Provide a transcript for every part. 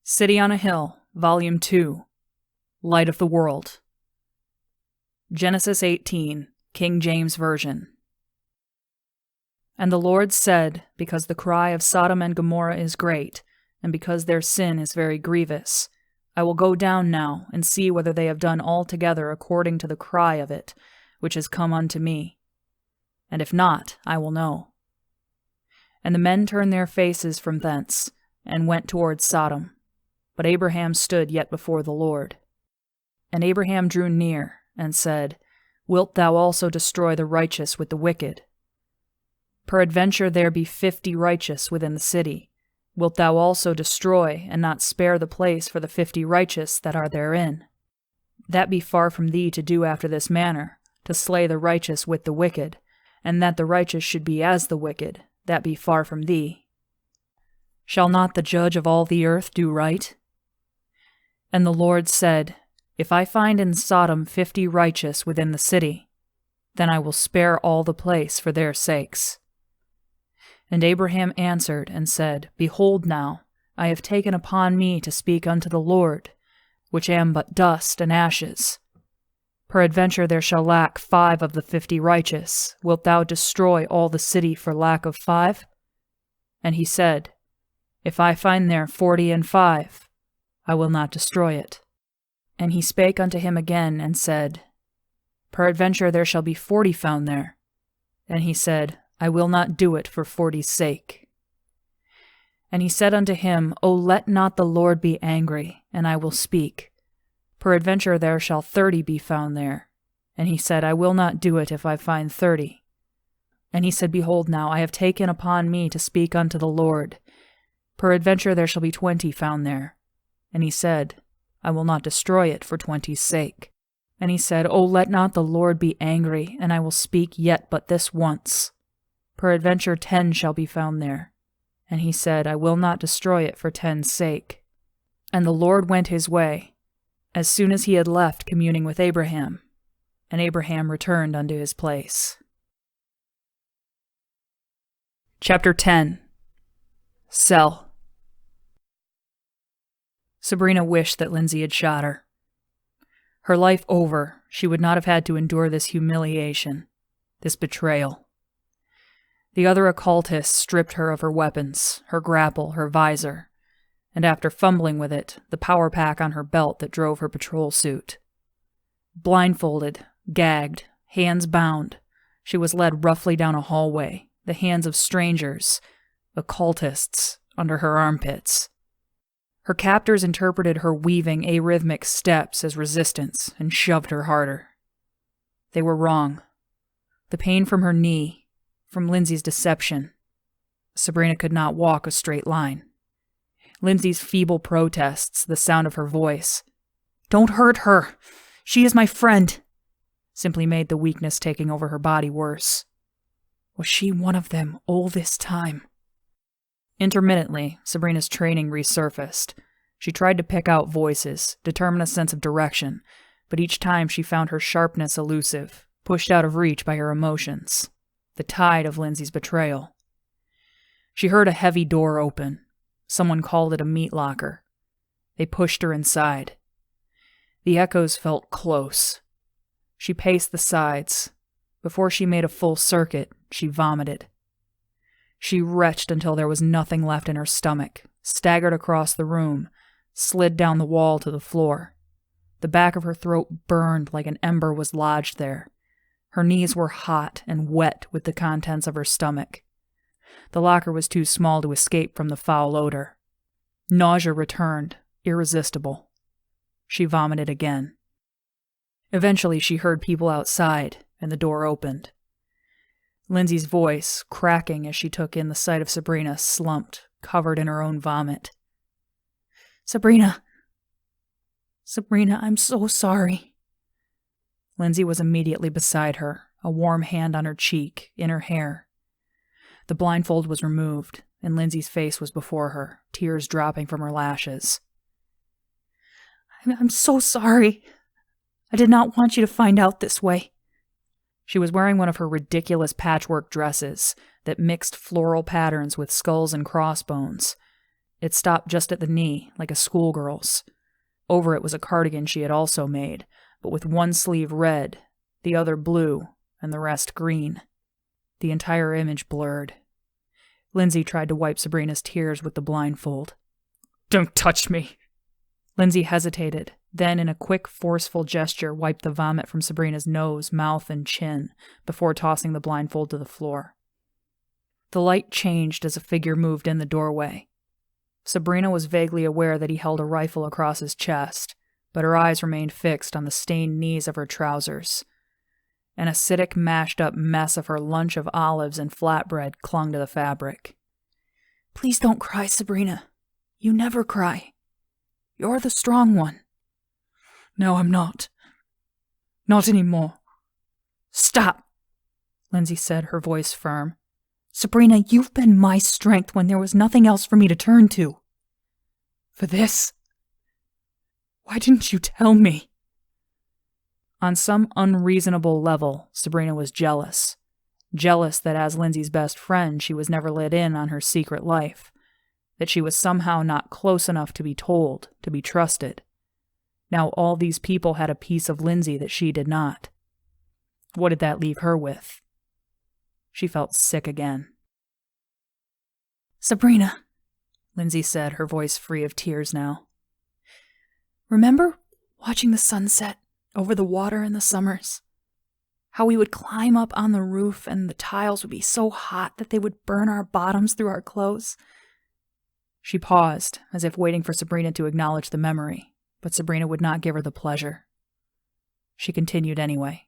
City on a Hill, Volume 2, Light of the World. Genesis 18, King James Version. And the Lord said, because the cry of Sodom and Gomorrah is great, and because their sin is very grievous, I will go down now and see whether they have done altogether according to the cry of it, which has come unto me. And if not, I will know. And the men turned their faces from thence, and went towards Sodom. But Abraham stood yet before the Lord. And Abraham drew near, and said, Wilt thou also destroy the righteous with the wicked? Peradventure there be 50 righteous within the city. Wilt thou also destroy, and not spare the place for the 50 righteous that are therein? That be far from thee to do after this manner, to slay the righteous with the wicked, and that the righteous should be as the wicked, that be far from thee. Shall not the judge of all the earth do right? And the Lord said, If I find in Sodom 50 righteous within the city, then I will spare all the place for their sakes. And Abraham answered and said, Behold now, I have taken upon me to speak unto the Lord, which am but dust and ashes. Peradventure there shall lack 5 of the 50 righteous. Wilt thou destroy all the city for lack of 5? And he said, If I find there 45, I will not destroy it. And he spake unto him again, and said, Peradventure there shall be 40 found there. And he said, I will not do it for 40's sake. And he said unto him, O let not the Lord be angry, and I will speak. Peradventure there shall 30 be found there. And he said, I will not do it if I find 30. And he said, Behold now, I have taken upon me to speak unto the Lord. Peradventure there shall be 20 found there. And he said, I will not destroy it for 20's sake. And he said, O let not the Lord be angry, and I will speak yet but this once. Peradventure 10 shall be found there. And he said, I will not destroy it for 10's sake. And the Lord went his way, as soon as he had left communing with Abraham. And Abraham returned unto his place. Chapter 10. Cell. Sabrina wished that Lindsay had shot her. Her life over, she would not have had to endure this humiliation, this betrayal. The other occultists stripped her of her weapons, her grapple, her visor, and after fumbling with it, the power pack on her belt that drove her patrol suit. Blindfolded, gagged, hands bound, she was led roughly down a hallway, the hands of strangers, occultists, under her armpits. Her captors interpreted her weaving arrhythmic steps as resistance and shoved her harder. They were wrong. The pain from her knee, from Lindsay's deception. Sabrina could not walk a straight line. Lindsay's feeble protests, the sound of her voice, Don't hurt her! She is my friend! Simply made the weakness taking over her body worse. Was she one of them all this time? Intermittently, Sabrina's training resurfaced. She tried to pick out voices, determine a sense of direction, but each time she found her sharpness elusive, pushed out of reach by her emotions, the tide of Lindsay's betrayal. She heard a heavy door open. Someone called it a meat locker. They pushed her inside. The echoes felt close. She paced the sides. Before she made a full circuit, she vomited. She retched until there was nothing left in her stomach, staggered across the room, slid down the wall to the floor. The back of her throat burned like an ember was lodged there. Her knees were hot and wet with the contents of her stomach. The locker was too small to escape from the foul odor. Nausea returned, irresistible. She vomited again. Eventually she heard people outside, and the door opened. Lindsay's voice, cracking as she took in the sight of Sabrina, slumped, covered in her own vomit. Sabrina, I'm so sorry. Lindsay was immediately beside her, a warm hand on her cheek, in her hair. The blindfold was removed, and Lindsay's face was before her, tears dropping from her lashes. I'm so sorry. I did not want you to find out this way. She was wearing one of her ridiculous patchwork dresses that mixed floral patterns with skulls and crossbones. It stopped just at the knee, like a schoolgirl's. Over it was a cardigan she had also made, but with one sleeve red, the other blue, and the rest green. The entire image blurred. Lindsay tried to wipe Sabrina's tears with the blindfold. "Don't touch me!" Lindsay hesitated, then in a quick, forceful gesture wiped the vomit from Sabrina's nose, mouth, and chin before tossing the blindfold to the floor. The light changed as a figure moved in the doorway. Sabrina was vaguely aware that he held a rifle across his chest, but her eyes remained fixed on the stained knees of her trousers. An acidic, mashed-up mess of her lunch of olives and flatbread clung to the fabric. "Please don't cry, Sabrina. You never cry. You're the strong one." "No, I'm not. Not anymore." "Stop," Lindsay said, her voice firm. "Sabrina, you've been my strength when there was nothing else for me to turn to." "For this? Why didn't you tell me?" On some unreasonable level, Sabrina was jealous. Jealous that as Lindsay's best friend she was never let in on her secret life, that she was somehow not close enough to be told, to be trusted. Now all these people had a piece of Lindsay that she did not. What did that leave her with? She felt sick again. "Sabrina," Lindsay said, her voice free of tears now. "Remember watching the sunset over the water in the summers? How we would climb up on the roof and the tiles would be so hot that they would burn our bottoms through our clothes?" She paused, as if waiting for Sabrina to acknowledge the memory, but Sabrina would not give her the pleasure. She continued anyway.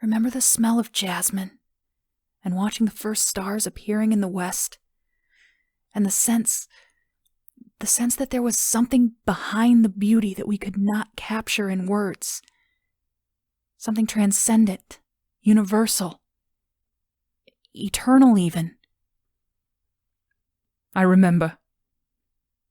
"Remember the smell of jasmine, and watching the first stars appearing in the west, and the sense that there was something behind the beauty that we could not capture in words. Something transcendent, universal, eternal even." "I remember,"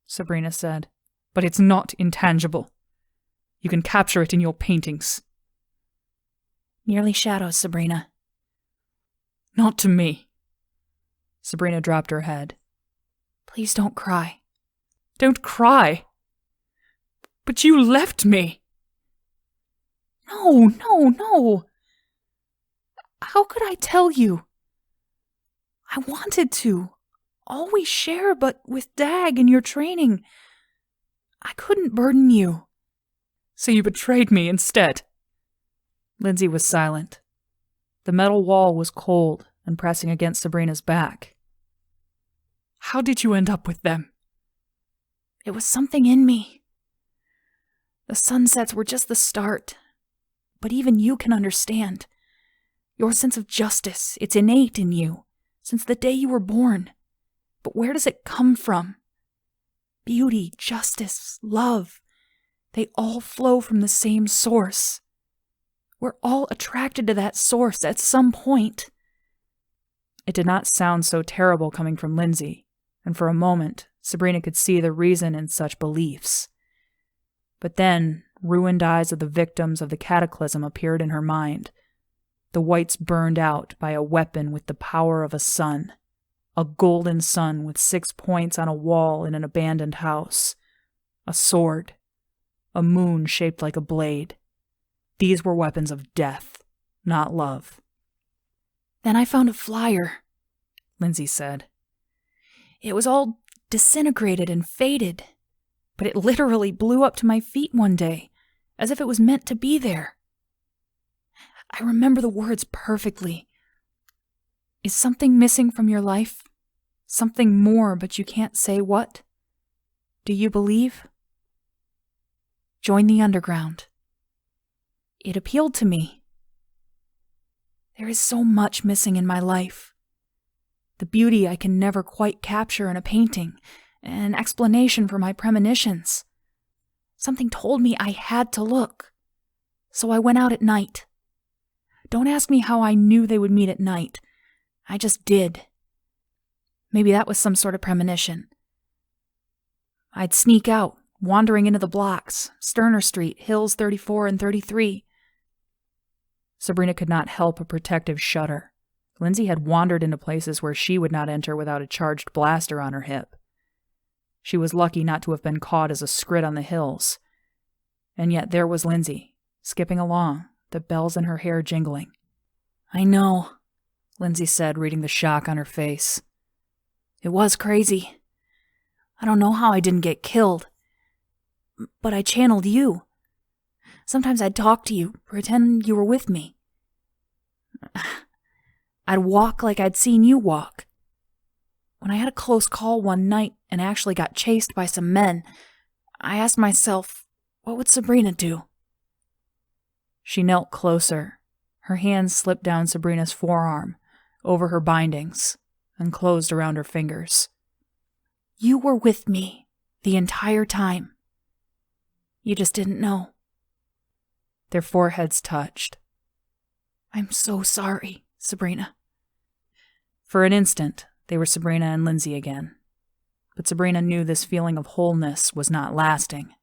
Sabrina said, "but it's not intangible. You can capture it in your paintings." "Merely shadows, Sabrina." "Not to me." Sabrina dropped her head. "Please don't cry." "Don't cry? But you left me." No. How could I tell you? I wanted to. All we share, but with Dag and your training. I couldn't burden you. "So you betrayed me instead." Lindsay was silent. The metal wall was cold and pressing against Sabrina's back. "How did you end up with them?" "It was something in me. The sunsets were just the start. But even you can understand. Your sense of justice, it's innate in you, since the day you were born. But where does it come from? Beauty, justice, love, they all flow from the same source. We're all attracted to that source at some point." It did not sound so terrible coming from Lindsay, and for a moment, Sabrina could see the reason in such beliefs. But then, ruined eyes of the victims of the cataclysm appeared in her mind. The whites burned out by a weapon with the power of a sun. A golden sun with 6 points on a wall in an abandoned house. A sword. A moon shaped like a blade. These were weapons of death, not love. "Then I found a flyer," Lindsay said. "It was all disintegrated and faded, but it literally blew up to my feet one day, as if it was meant to be there. I remember the words perfectly. Is something missing from your life? Something more, but you can't say what? Do you believe? Join the underground." It appealed to me. There is so much missing in my life. The beauty I can never quite capture in a painting, an explanation for my premonitions. Something told me I had to look. So I went out at night. Don't ask me how I knew they would meet at night. I just did. Maybe that was some sort of premonition. I'd sneak out, wandering into the blocks, Sterner Street, Hills 34 and 33. Sabrina could not help a protective shudder. Lindsay had wandered into places where she would not enter without a charged blaster on her hip. She was lucky not to have been caught as a scrit on the hills. And yet there was Lindsay, skipping along, the bells in her hair jingling. "I know," Lindsay said, reading the shock on her face. "It was crazy. I don't know how I didn't get killed. But I channeled you. Sometimes I'd talk to you, pretend you were with me. I'd walk like I'd seen you walk. When I had a close call one night and actually got chased by some men, I asked myself, what would Sabrina do?" She knelt closer. Her hands slipped down Sabrina's forearm, over her bindings, and closed around her fingers. "You were with me the entire time. You just didn't know." Their foreheads touched. "I'm so sorry, Sabrina." For an instant, they were Sabrina and Lindsay again. But Sabrina knew this feeling of wholeness was not lasting.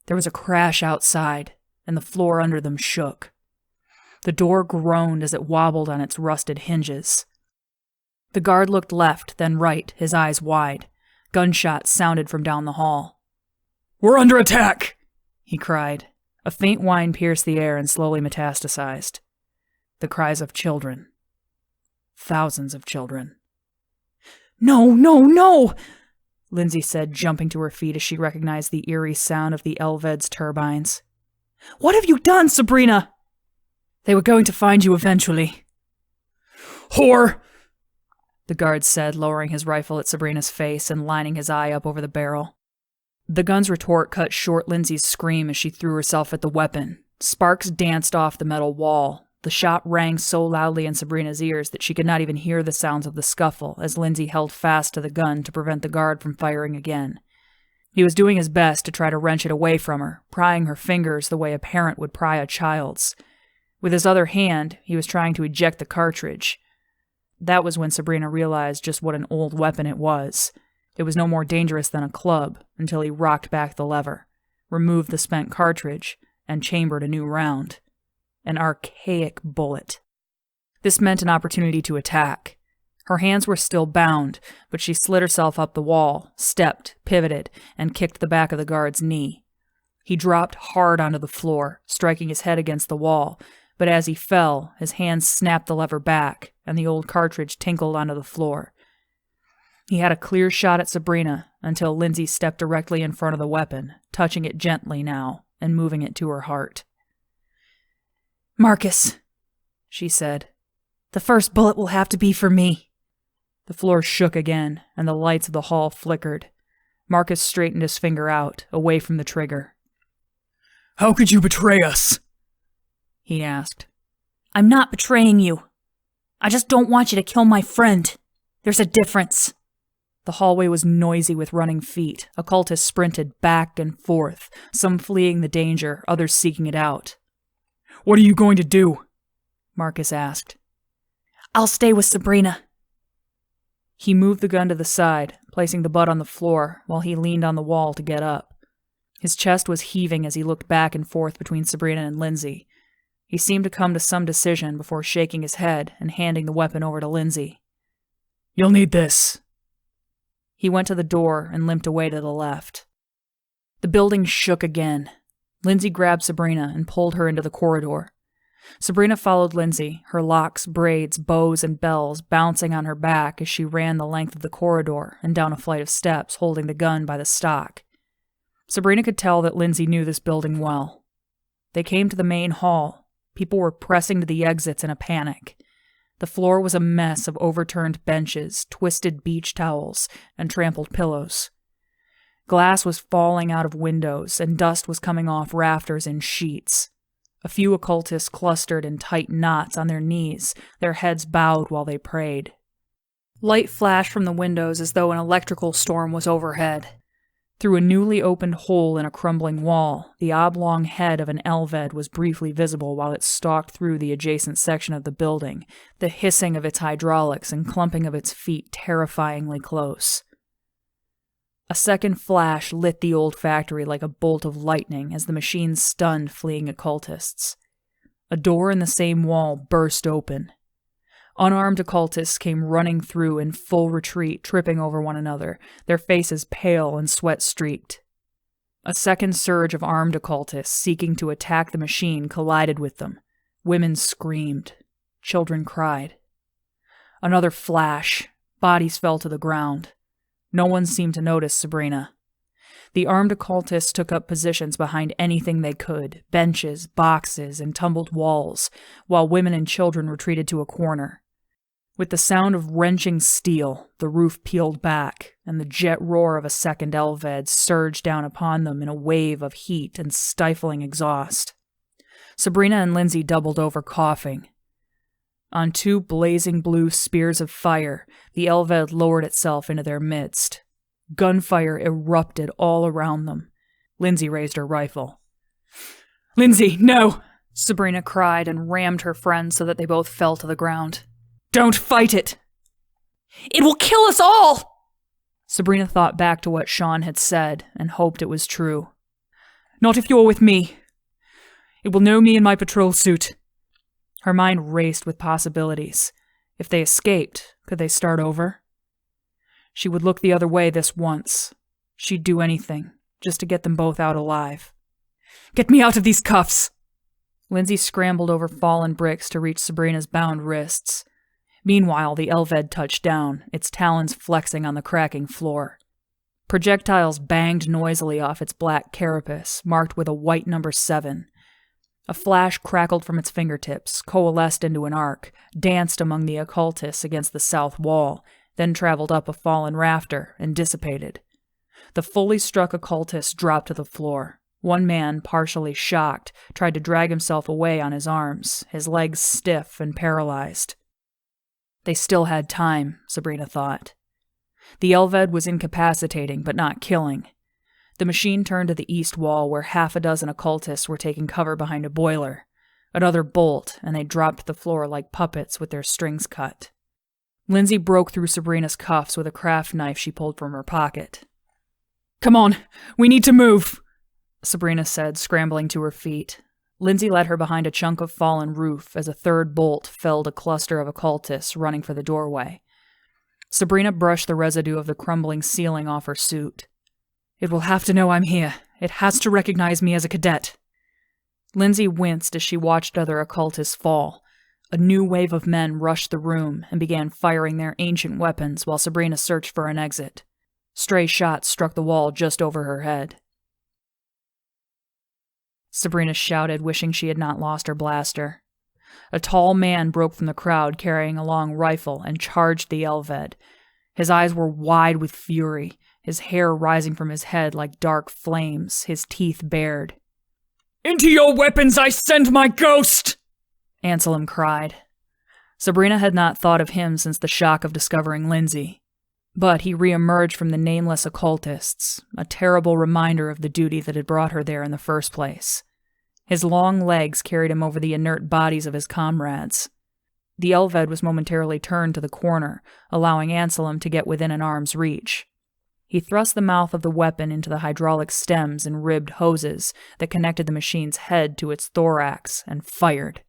There was a crash outside, and the floor under them shook. The door groaned as it wobbled on its rusted hinges. The guard looked left, then right, his eyes wide. Gunshots sounded from down the hall. "We're under attack!" he cried. A faint whine pierced the air and slowly metastasized. The cries of children. Thousands of children. "No, no, no!" Lindsay said, jumping to her feet as she recognized the eerie sound of the Elved's turbines. "What have you done, Sabrina?" "They were going to find you eventually." "Whore!" the guard said, lowering his rifle at Sabrina's face and lining his eye up over the barrel. The gun's retort cut short Lindsay's scream as she threw herself at the weapon. Sparks danced off the metal wall. The shot rang so loudly in Sabrina's ears that she could not even hear the sounds of the scuffle as Lindsay held fast to the gun to prevent the guard from firing again. He was doing his best to try to wrench it away from her, prying her fingers the way a parent would pry a child's. With his other hand, he was trying to eject the cartridge. That was when Sabrina realized just what an old weapon it was. It was no more dangerous than a club until he rocked back the lever, removed the spent cartridge, and chambered a new round. An archaic bullet. This meant an opportunity to attack. Her hands were still bound, but she slid herself up the wall, stepped, pivoted, and kicked the back of the guard's knee. He dropped hard onto the floor, striking his head against the wall, but as he fell, his hands snapped the lever back, and the old cartridge tinkled onto the floor. He had a clear shot at Sabrina until Lindsay stepped directly in front of the weapon, touching it gently now and moving it to her heart. "Marcus," she said, "the first bullet will have to be for me." The floor shook again, and the lights of the hall flickered. Marcus straightened his finger out, away from the trigger. "How could you betray us?" he asked. "I'm not betraying you. I just don't want you to kill my friend. There's a difference." The hallway was noisy with running feet. Occultists sprinted back and forth, some fleeing the danger, others seeking it out. "What are you going to do?" Marcus asked. "I'll stay with Sabrina." He moved the gun to the side, placing the butt on the floor while he leaned on the wall to get up. His chest was heaving as he looked back and forth between Sabrina and Lindsay. He seemed to come to some decision before shaking his head and handing the weapon over to Lindsay. "You'll need this." He went to the door and limped away to the left. The building shook again. Lindsay grabbed Sabrina and pulled her into the corridor. Sabrina followed Lindsay, her locks, braids, bows, and bells bouncing on her back as she ran the length of the corridor and down a flight of steps, holding the gun by the stock. Sabrina could tell that Lindsay knew this building well. They came to the main hall. People were pressing to the exits in a panic. The floor was a mess of overturned benches, twisted beach towels, and trampled pillows. Glass was falling out of windows, and dust was coming off rafters in sheets. A few occultists clustered in tight knots on their knees, their heads bowed while they prayed. Light flashed from the windows as though an electrical storm was overhead. Through a newly opened hole in a crumbling wall, the oblong head of an Elved was briefly visible while it stalked through the adjacent section of the building, the hissing of its hydraulics and clumping of its feet terrifyingly close. A second flash lit the old factory like a bolt of lightning as the machine stunned fleeing occultists. A door in the same wall burst open. Unarmed occultists came running through in full retreat, tripping over one another, their faces pale and sweat-streaked. A second surge of armed occultists seeking to attack the machine collided with them. Women screamed. Children cried. Another flash. Bodies fell to the ground. No one seemed to notice Sabrina. The armed occultists took up positions behind anything they could, benches, boxes, and tumbled walls, while women and children retreated to a corner. With the sound of wrenching steel, the roof peeled back, and the jet roar of a second Elved surged down upon them in a wave of heat and stifling exhaust. Sabrina and Lindsay doubled over, coughing. On two blazing blue spears of fire, the Elved lowered itself into their midst. Gunfire erupted all around them. Lindsay raised her rifle. "Lindsay, no!" Sabrina cried and rammed her friend so that they both fell to the ground. "Don't fight it!" "It will kill us all!" Sabrina thought back to what Sean had said and hoped it was true. "Not if you're with me. It will know me in my patrol suit." Her mind raced with possibilities. If they escaped, could they start over? She would look the other way this once. She'd do anything, just to get them both out alive. "Get me out of these cuffs!" Lindsay scrambled over fallen bricks to reach Sabrina's bound wrists. Meanwhile, the Elved touched down, its talons flexing on the cracking floor. Projectiles banged noisily off its black carapace, marked with a white number 7. A flash crackled from its fingertips, coalesced into an arc, danced among the occultists against the south wall, then traveled up a fallen rafter and dissipated. The fully struck occultist dropped to the floor. One man, partially shocked, tried to drag himself away on his arms, his legs stiff and paralyzed. They still had time, Sabrina thought. The Elved was incapacitating, but not killing. The machine turned to the east wall where half a dozen occultists were taking cover behind a boiler. Another bolt, and they dropped to the floor like puppets with their strings cut. Lindsay broke through Sabrina's cuffs with a craft knife she pulled from her pocket. "Come on, we need to move," Sabrina said, scrambling to her feet. Lindsay led her behind a chunk of fallen roof as a third bolt felled a cluster of occultists running for the doorway. Sabrina brushed the residue of the crumbling ceiling off her suit. "It will have to know I'm here. It has to recognize me as a cadet." Lindsay winced as she watched other occultists fall. A new wave of men rushed the room and began firing their ancient weapons while Sabrina searched for an exit. Stray shots struck the wall just over her head. Sabrina shouted, wishing she had not lost her blaster. A tall man broke from the crowd carrying a long rifle and charged the Elved. His eyes were wide with fury, his hair rising from his head like dark flames, his teeth bared. "Into your weapons I send my ghost!" Anselm cried. Sabrina had not thought of him since the shock of discovering Lindsay. But he re-emerged from the nameless occultists, a terrible reminder of the duty that had brought her there in the first place. His long legs carried him over the inert bodies of his comrades. The Elved was momentarily turned to the corner, allowing Anselm to get within an arm's reach. He thrust the mouth of the weapon into the hydraulic stems and ribbed hoses that connected the machine's head to its thorax and fired.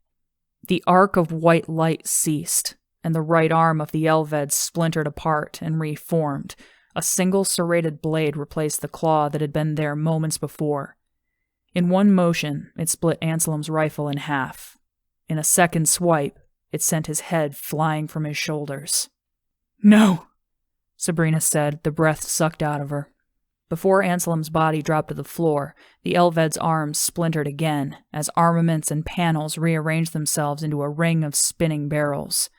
The arc of white light ceased, and the right arm of the Elved splintered apart and reformed. A single serrated blade replaced the claw that had been there moments before. In one motion, it split Anselm's rifle in half. In a second swipe, it sent his head flying from his shoulders. "No," Sabrina said, the breath sucked out of her. Before Anselm's body dropped to the floor, the Elved's arms splintered again as armaments and panels rearranged themselves into a ring of spinning barrels.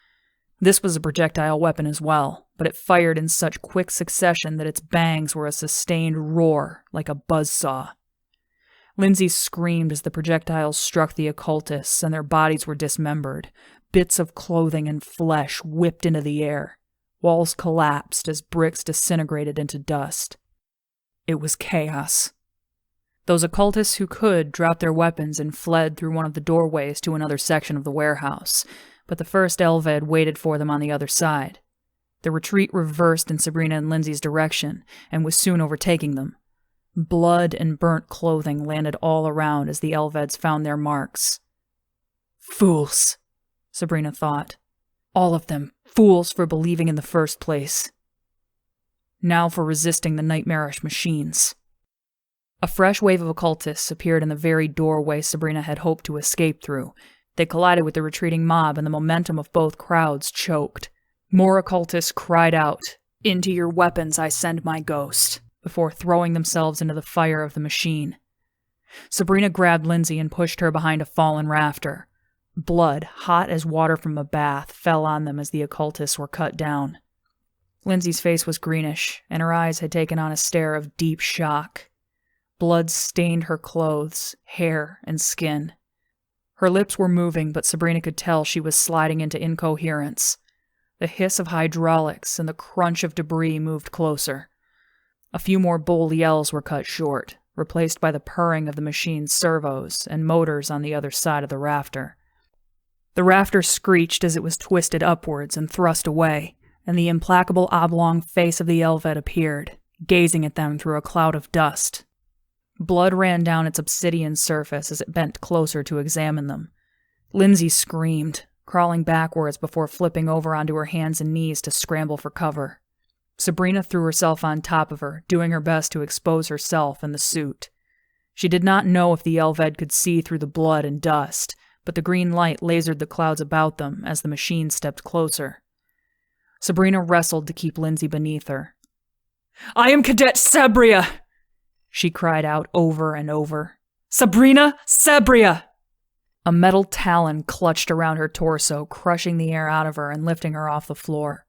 This was a projectile weapon as well, but it fired in such quick succession that its bangs were a sustained roar, like a buzzsaw. Lindsay screamed as the projectiles struck the occultists and their bodies were dismembered. Bits of clothing and flesh whipped into the air. Walls collapsed as bricks disintegrated into dust. It was chaos. Those occultists who could dropped their weapons and fled through one of the doorways to another section of the warehouse, but the first Elved waited for them on the other side. The retreat reversed in Sabrina and Lindsay's direction and was soon overtaking them. Blood and burnt clothing landed all around as the Elveds found their marks. "Fools," Sabrina thought. All of them fools for believing in the first place. Now for resisting the nightmarish machines. A fresh wave of occultists appeared in the very doorway Sabrina had hoped to escape through. They collided with the retreating mob, and the momentum of both crowds choked. More occultists cried out, "Into your weapons I send my ghost," before throwing themselves into the fire of the machine. Sabrina grabbed Lindsay and pushed her behind a fallen rafter. Blood, hot as water from a bath, fell on them as the occultists were cut down. Lindsay's face was greenish, and her eyes had taken on a stare of deep shock. Blood stained her clothes, hair, and skin. Her lips were moving, but Sabrina could tell she was sliding into incoherence. The hiss of hydraulics and the crunch of debris moved closer. A few more bull yells were cut short, replaced by the purring of the machine's servos and motors on the other side of the rafter. The rafter screeched as it was twisted upwards and thrust away, and the implacable oblong face of the Elved appeared, gazing at them through a cloud of dust. Blood ran down its obsidian surface as it bent closer to examine them. Lindsay screamed, crawling backwards before flipping over onto her hands and knees to scramble for cover. Sabrina threw herself on top of her, doing her best to expose herself and the suit. She did not know if the Elved could see through the blood and dust, but the green light lasered the clouds about them as the machine stepped closer. Sabrina wrestled to keep Lindsay beneath her. "I am Cadet Sabrina!" she cried out over and over. "Sabrina! Sabrina!" A metal talon clutched around her torso, crushing the air out of her and lifting her off the floor.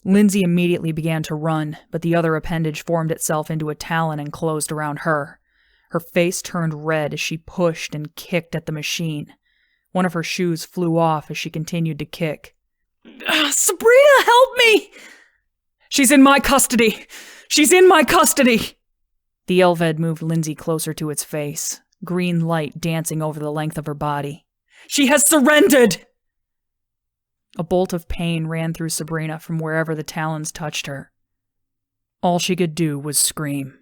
Lindsay immediately began to run, but the other appendage formed itself into a talon and closed around her. Her face turned red as she pushed and kicked at the machine. One of her shoes flew off as she continued to kick. "Sabrina, help me!" "She's in my custody! She's in my custody!" The Elved moved Lindsay closer to its face, green light dancing over the length of her body. "She has surrendered!" A bolt of pain ran through Sabrina from wherever the talons touched her. All she could do was scream.